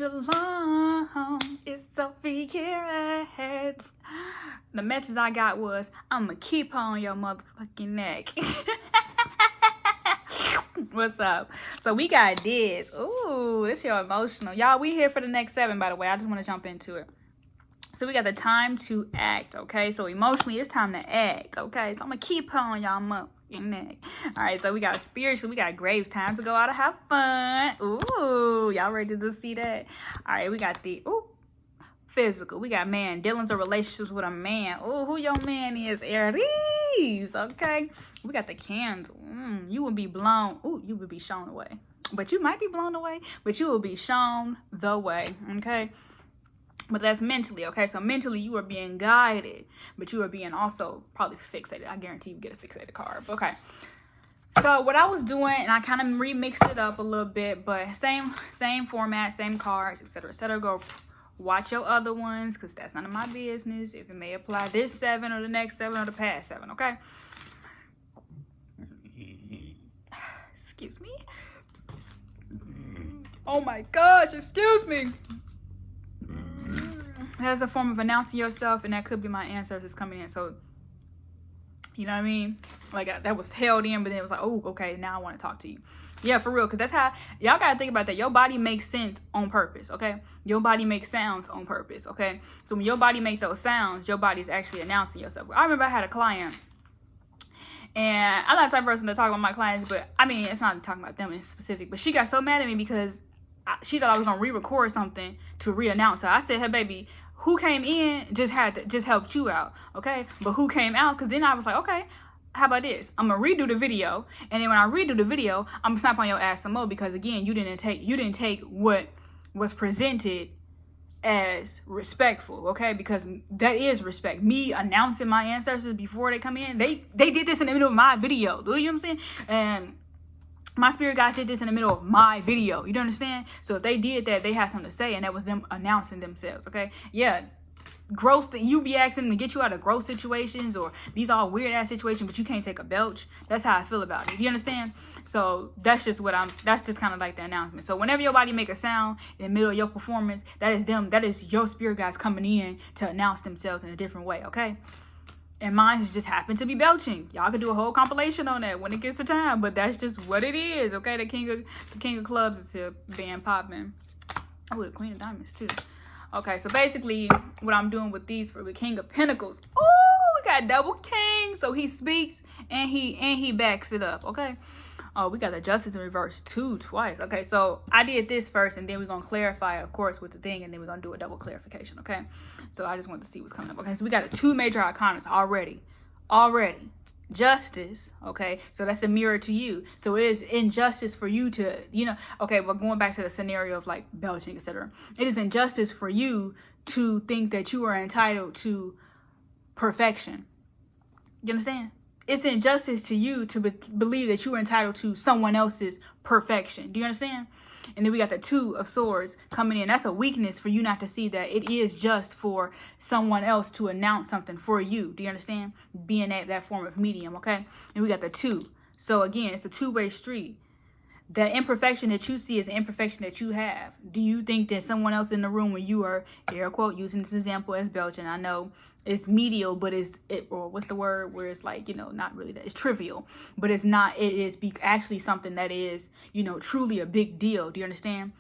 Shalom, it's Sophie Carrots. The message I got was, I'ma keep on your motherfucking neck. What's up? So we got this. Ooh, this your emotional. Y'all, we here for the next 7, by the way. I just want to jump into it. So we got the time to act, okay? So emotionally, it's time to act, okay? So I'm going to keep on y'all motherfucking neck. All right, so we got spiritual. We got graves. Time to go out and have fun. Ooh, y'all ready to see that? All right, we got the, physical. We got man, dealings or relationships with a man. Ooh, who your man is? ARIES, okay? We got the candle. You will be blown. Ooh, you will be shown away. But you might be blown away, but you will be shown the way, okay? But that's mentally, okay? So mentally, you are being guided, but you are being also probably fixated. I guarantee you get a fixated card. Okay. So what I was doing, and I kind of remixed it up a little bit, but same format, same cards, etc., etc. Go watch your other ones, because that's none of my business. If it may apply this 7 or the next 7 or the past 7, okay? Excuse me. Oh my gosh, excuse me. That's a form of announcing yourself, and that could be my ancestors coming in. So, you know what I mean? Like, that was held in, but then it was like, oh, okay, now I want to talk to you. Yeah, for real, because that's how, y'all got to think about that. Your body makes sense on purpose, okay? Your body makes sounds on purpose, okay? So when your body makes those sounds, your body is actually announcing yourself. I remember I had a client, and I'm not the type of person to talk about my clients, but, I mean, it's not talking about them in specific, but she got so mad at me because she thought I was going to re-record something to re-announce her. I said, hey, baby, who came in just helped you out, okay? But who came out? Because then I was like, okay, how about this? I'm gonna redo the video, and then when I redo the video, I'm gonna snap on your ass some more, because again, you didn't take what was presented as respectful, okay? Because that is respect. Me announcing my ancestors before they come in, they did this in the middle of my video. Do you know what I'm saying? And my spirit guys did this in the middle of my video. You don't understand? So if they did that, they had something to say, and that was them announcing themselves, okay? Yeah, gross thing. You be asking them to get you out of gross situations or these all weird ass situations, but you can't take a belch. That's how I feel about it. You understand? So that's just that's just kind of like the announcement. So whenever your body make a sound in the middle of your performance, that is your spirit guys coming in to announce themselves in a different way, okay? And mine just happened to be belching. Y'all could do a whole compilation on that when it gets to time, but that's just what it is, okay? The king of clubs is here being popping. Oh, the queen of diamonds too. Okay, so basically what I'm doing with these for the king of pentacles. Oh, we got double king. So he speaks and he backs it up, okay? Oh, we got the justice in reverse twice. Okay, so I did this first, and then we're going to clarify, of course, with the thing, and then we're going to do a double clarification, okay? So I just wanted to see what's coming up. Okay, so we got the 2 major arcanas already. Justice, okay? So that's a mirror to you. So it is injustice for you to, okay, but going back to the scenario of like belching, etc. It is injustice for you to think that you are entitled to perfection. You understand? It's injustice to you to believe that you are entitled to someone else's perfection. Do you understand? And then we got the 2 of swords coming in. That's a weakness for you not to see that it is just for someone else to announce something for you. Do you understand? Being that form of medium, okay? And we got the 2. So again, it's a 2-way street. The imperfection that you see is the imperfection that you have. Do you think that someone else in the room when you are, air quote, using this example as belching, I know it's medial, but or what's the word where it's like, not really that, it's trivial, but it's not, it is actually something that is, truly a big deal. Do you understand?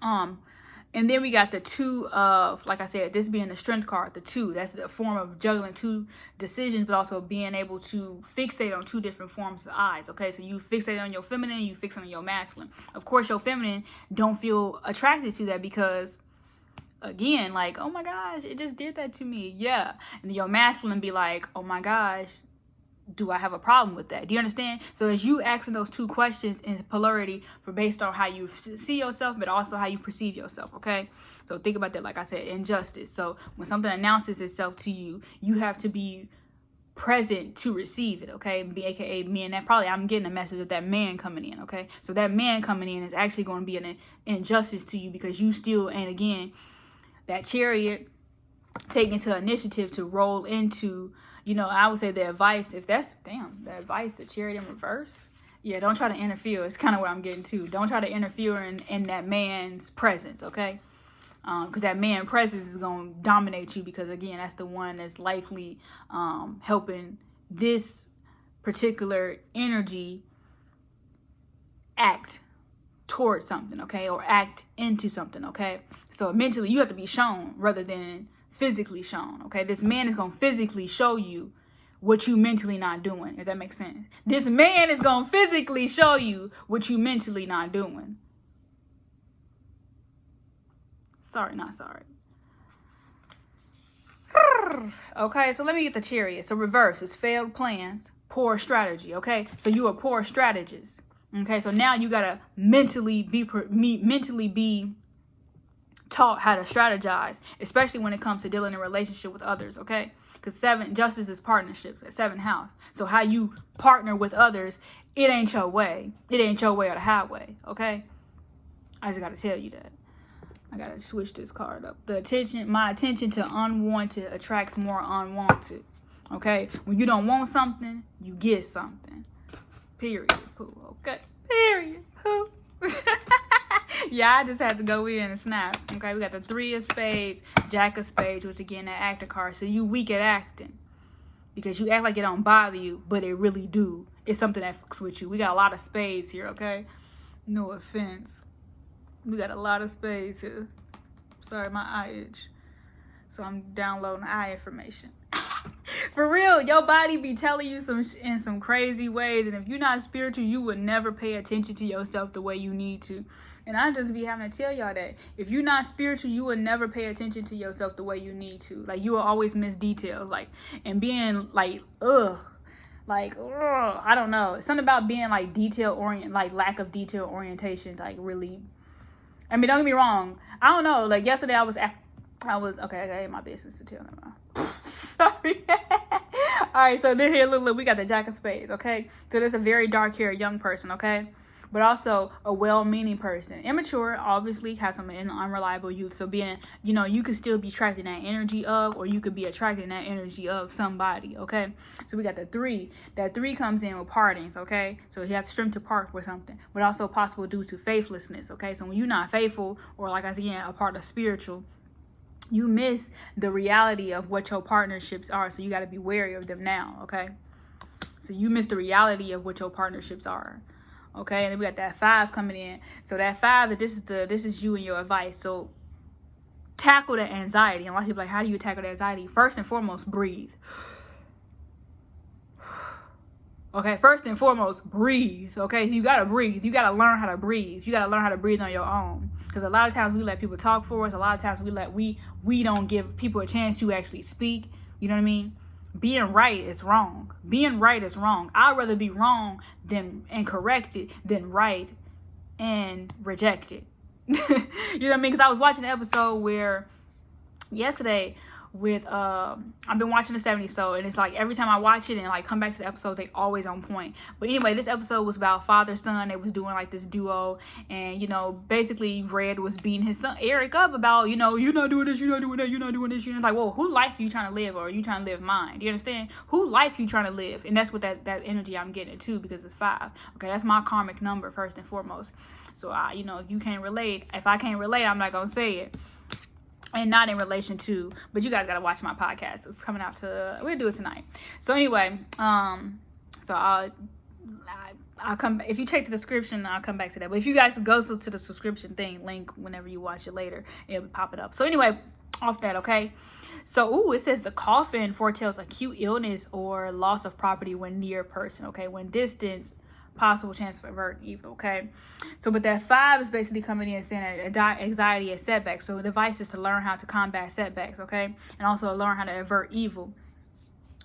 And then we got the 2 of, like I said, this being the strength card, the 2. That's the form of juggling 2 decisions, but also being able to fixate on 2 different forms of eyes, okay? So you fixate on your feminine, you fixate on your masculine. Of course, your feminine don't feel attracted to that because, again, like, oh my gosh, it just did that to me. Yeah. And your masculine be like, oh my gosh, do I have a problem with that? Do you understand? So as you asking those 2 questions in polarity for based on how you see yourself, but also how you perceive yourself, okay? So think about that, like I said, injustice. So when something announces itself to you, you have to be present to receive it, okay? AKA me, and that probably I'm getting a message of that man coming in, okay? So that man coming in is actually going to be an injustice to you because you still, and again, that chariot taking to initiative to roll into, I would say the advice, if that's, the advice, the chariot in reverse, Yeah, don't try to interfere. It's kind of what I'm getting to. Don't try to interfere in that man's presence, okay? Because that man presence is going to dominate you, because, again, that's the one that's likely helping this particular energy act towards something, okay? Or act into something, okay? So mentally, you have to be shown rather than physically shown, okay? This man is going to physically show you what you mentally not doing, if that makes sense. This man is going to physically show you what you mentally not doing. Sorry, not sorry. Okay, so let me get the Chariot. So reverse is failed plans, poor strategy, okay? So you a poor strategist. Okay, so now you got to mentally be taught how to strategize, especially when it comes to dealing in a relationship with others, okay? Because 7, justice is partnership, 7th house. So how you partner with others, it ain't your way. It ain't your way or the highway, okay? I just got to tell you that. I got to switch this card up. My attention to unwanted attracts more unwanted, okay? When you don't want something, you get something. Period. Pooh. Okay. Period. Pooh. Yeah, I just had to go in and snap. Okay, we got the 3 of spades, Jack of spades, which again, that actor card. So you weak at acting. Because you act like it don't bother you, but it really do. It's something that fucks with you. We got a lot of spades here, okay? No offense. We got a lot of spades here. Sorry, my eye itch. So I'm downloading eye information. For real, your body be telling you in some crazy ways. And if you're not spiritual, you would never pay attention to yourself the way you need to. And I just be having to tell y'all that. If you're not spiritual, you would never pay attention to yourself the way you need to. Like, you will always miss details. Like, and being like, I don't know. It's something about being like detail-oriented, like lack of detail orientation, like really. I mean, don't get me wrong. I don't know. Like, yesterday I was, okay, I got my business to tell them. Sorry. All right, so then here, look, we got the Jack of spades, okay? So there's a very dark-haired young person, okay? But also a well-meaning person. Immature, obviously, has some unreliable youth. So being, you could still be attracting that energy of, or you could be attracting that energy of somebody, okay? So we got the 3. That 3 comes in with partings, okay? So you have strength to part with something. But also possible due to faithlessness, okay? So when you're not faithful, or like I said, again, a part of spiritual, you miss the reality of what your partnerships are. So you got to be wary of them now, okay? So you miss the reality of what your partnerships are. Okay, and then we got that 5 coming in. So that 5, this is you and your advice. So tackle the anxiety. And a lot of people are like, how do you tackle the anxiety? First and foremost, breathe. Okay, first and foremost, breathe. Okay, so you gotta breathe. You gotta learn how to breathe. You gotta learn how to breathe on your own. Because a lot of times we let people talk for us. A lot of times we don't give people a chance to actually speak. You know what I mean? Being right is wrong. Being right is wrong. I'd rather be wrong and corrected than right and rejected. You know what I mean? Because I was watching an episode where yesterday with I've been watching the 70s show, and it's like every time I watch it and like come back to the episode, they always on point. But anyway, this episode was about father son. They was doing like this duo, and basically Red was beating his son Eric up about you're not doing this, you're not doing that, you're not doing this. You're like, well, whose life are you trying to live, or are you trying to live mine? Do you understand? Whose life you trying to live? And that's what that energy I'm getting too, because it's 5. Okay, that's my karmic number first and foremost. So if you can't relate, if I can't relate, I'm not gonna say it. And not in relation to, but you guys gotta watch my podcast. It's coming out we'll do it tonight. So anyway, so I'll come, if you check the description, I'll come back to that. But if you guys go to the subscription thing, link whenever you watch it later, it'll pop it up. So anyway, off that, okay? So, it says the coffin foretells acute illness or loss of property when near a person, okay? When distance, possible chance for avert evil, okay? So, but that 5 is basically coming in and saying anxiety is setbacks. So the advice is to learn how to combat setbacks, okay? And also learn how to avert evil.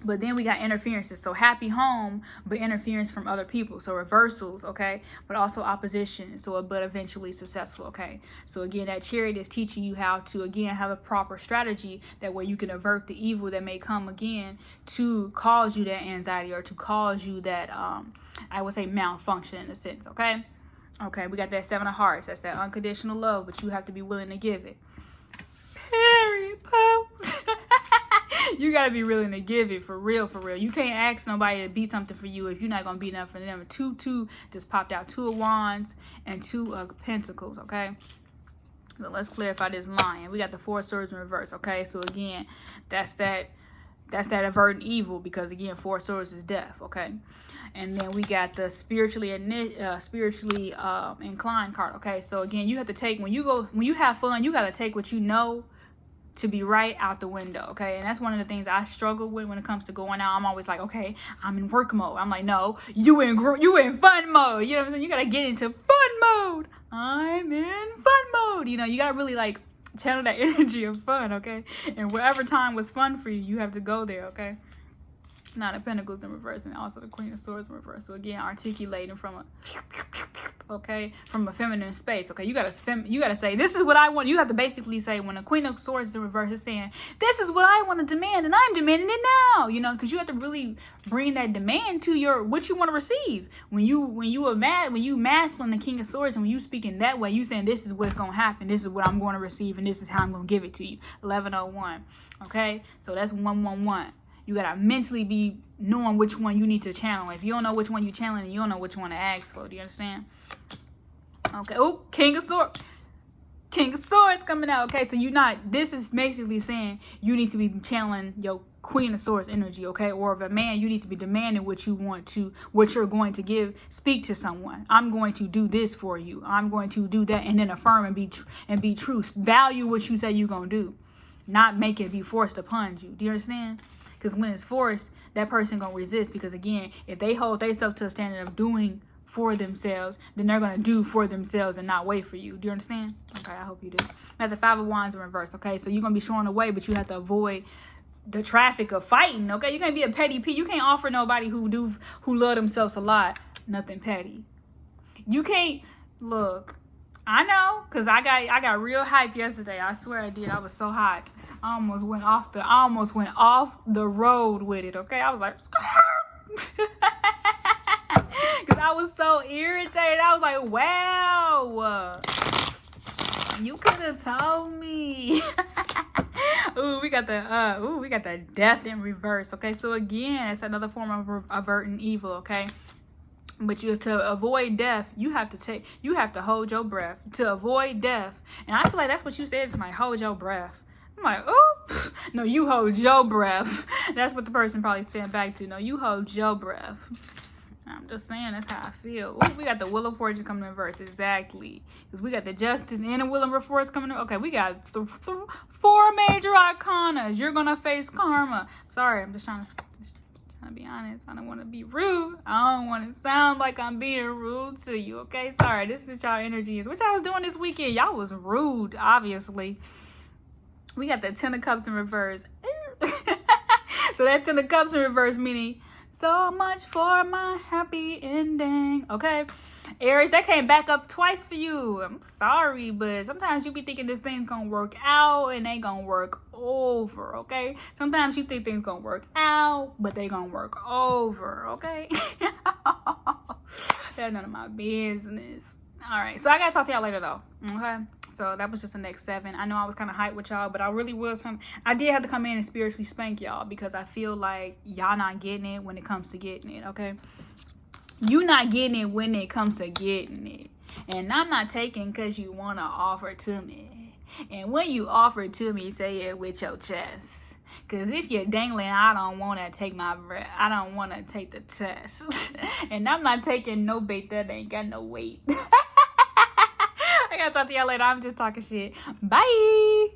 But then we got interferences. So happy home, but interference from other people. So reversals, okay? But also opposition. So, but eventually successful, okay? So again, that Chariot is teaching you how to, again, have a proper strategy that way you can avert the evil that may come again to cause you that anxiety or to cause you that, I would say, malfunction in a sense, okay? Okay, we got that 7 of hearts. That's that unconditional love, but you have to be willing to give it. Period, Poe. You gotta be willing to give it, for real, for real. You can't ask nobody to be something for you if you're not gonna be nothing for them. Two just popped out. 2 of Wands and 2 of Pentacles, okay? So let's clarify this Lion. We got the 4 of Swords in reverse, okay? So again, that's that averting evil, because again, 4 of Swords is death, okay? And then we got the spiritually inclined card, okay? So again, you have to take, when you have fun, you got to take what you know to be right out the window, okay? And that's one of the things I struggle with when it comes to going out. I'm always like, okay, I'm in work mode. I'm like, no, you in fun mode. You know what I'm saying? You got to get into fun mode. I'm in fun mode. You know, you got to really like channel that energy of fun, okay? And whatever time was fun for you, you have to go there, okay? 9 of Pentacles in reverse, and also the Queen of Swords in reverse. So again, articulating from a feminine space. Okay, you gotta say, this is what I want. You have to basically say, when the Queen of Swords in reverse is saying, this is what I want to demand, and I'm demanding it now. You know, because you have to really bring that demand to what you want to receive. When you masculine, the King of Swords, and when you speaking that way, you saying, this is what's gonna happen. This is what I'm going to receive, and this is how I'm gonna give it to you. 1101. Okay, so that's 111. You gotta mentally be knowing which one you need to channel. If you don't know which one you channeling, you don't know which one to ask for. Do you understand? Okay. Oh, King of Swords. King of Swords coming out. Okay, so this is basically saying you need to be channeling your Queen of Swords energy, okay? Or if a man, you need to be demanding what you're going to speak to someone. I'm going to do this for you. I'm going to do that, and then affirm and be true. Value what you say you're gonna do. Not make it be forced upon you. Do you understand? Because when it's forced, that person gonna resist. Because again, if they hold themselves to a standard of doing for themselves, then they're gonna do for themselves and not wait for you. Do you understand? Okay, I hope you do. Now the 5 of Wands in reverse. Okay, so you're gonna be showing the way, but you have to avoid the traffic of fighting. Okay, you can't be a petty P. You can't offer nobody who love themselves a lot nothing petty. You can't look. I know, cause I got real hype yesterday. I swear I did. I was so hot. I almost went off the road with it. Okay, I was like, cause I was so irritated. I was like, wow, you could have told me. we got the death in reverse. Okay, so again, it's another form of averting evil. Okay. But to avoid death, you have to hold your breath. To avoid death. And I feel like that's what you said to me, hold your breath. I'm like, oh, no, you hold your breath. That's what the person probably said back to. No, you hold your breath. I'm just saying, that's how I feel. Ooh, we got the Wheel of Fortune coming in reverse. Exactly. Because we got the Justice and the Wheel of Fortune coming in. Okay, we got 4 major arcanas. You're going to face karma. Sorry, I'm just trying to be honest. I don't want to be rude. I don't want to sound like I'm being rude to you, okay? Sorry, this is what y'all energy is. What y'all was doing this weekend? Y'all was rude, obviously. We got the 10 of Cups in reverse. So that 10 of Cups in reverse meaning so much for my happy ending, okay? Aries, that came back up twice for you. I'm sorry, but sometimes you be thinking this thing's gonna work out and they gonna work over, okay? Sometimes you think things gonna work out, but they gonna work over, okay? That's none of my business. All right, so I gotta talk to y'all later though, okay? So that was just the next 7. I know I was kind of hyped with y'all, but I really was. I did have to come in and spiritually spank y'all because I feel like y'all not getting it when it comes to getting it, okay? You not getting it when it comes to getting it. And I'm not taking because you want to offer to me. And when you offer to me, say it with your chest. Because if you're dangling, I don't want to take my breath. I don't want to take the test. And I'm not taking no bait that ain't got no weight. I gotta talk to y'all later. I'm just talking shit. Bye.